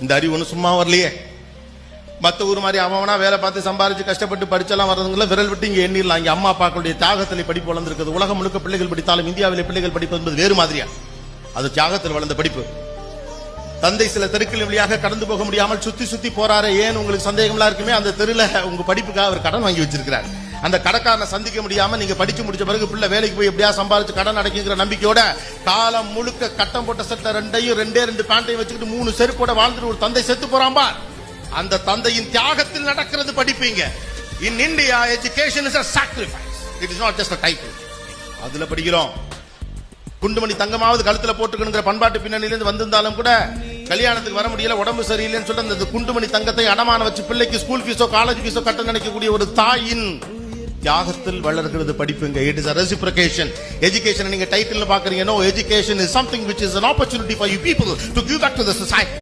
இந்த அறிவு ஒண்ணு சும்மா வரலையே. மத்த ஊர் மாதிரி அவனா வேலை பார்த்து சம்பாரிச்சு கஷ்டப்பட்டு படிச்செல்லாம் வர்றதுங்கள விரல் விட்டு இங்க எண்ணிடலாம். இங்க அம்மா அப்பாக்களுடைய தியாகத்தில் படிப்பு வளர்ந்திருக்கிறது. உலகம் முழுக்க பிள்ளைகள் படித்தாலும் இந்தியாவிலே பிள்ளைகள் படிப்பது என்பது வேறு மாதிரியா. அது தியாகத்தில் வளர்ந்த படிப்பு. தந்தை சில தெருக்கள் வழியாக கடந்து போக முடியாமல் சுத்தி சுத்தி போறாரு. ஏன் உங்களுக்கு சந்தேகம்லாம் இருக்குமே, அந்த தெருல உங்க படிப்புக்காக அவர் கடன் வாங்கி வச்சிருக்கிறார். அந்த கடைக்காரனை சந்திக்க முடியாம நீங்க படிச்சு முடிச்ச பிறகு பிள்ளை வேலைக்கு போய் எப்படியா சம்பாதிச்சு கடன் அடைக்குங்கிற நம்பிக்கையோட காலம் முழுக்க கட்டம் போட்ட சட்டை ரெண்டே ரெண்டு பேண்டையும் வச்சுக்கிட்டு 3 செருப்போட வாழ்ந்துட்டு ஒரு தந்தை செத்து போறாம்பா. அந்த தந்தையின் தியாகத்தில் நடக்கிறது படிப்பீங்க. In India education is a sacrifice. It is not just a title. அதுல படிக்கிறோம். குண்டுமணி தங்கமாவது கழுத்துல போட்டுக்கணுங்கிற பண்பாட்டு பின்னணியிலிருந்து வந்திருந்தாலும் கூட கல்யாணத்துக்கு வர முடியல, உடம்பு சரியில்லைன்னு சொல்லிட்டு அந்த குண்டுமணி தங்கத்தை அடமான வச்சு பிள்ளைக்கு ஸ்கூல் ஃபீஸோ காலேஜ் ஃபீஸோ கட்ட நினைக்கக்கூடிய ஒரு தாயின் தியாகத்தில் வளர்கிறது படிப்புங்க. It is a reciprocation. Education நீங்க டைட்டில்ல பாக்குறீங்க. No, education is something which is an opportunity for you people to give back to the society.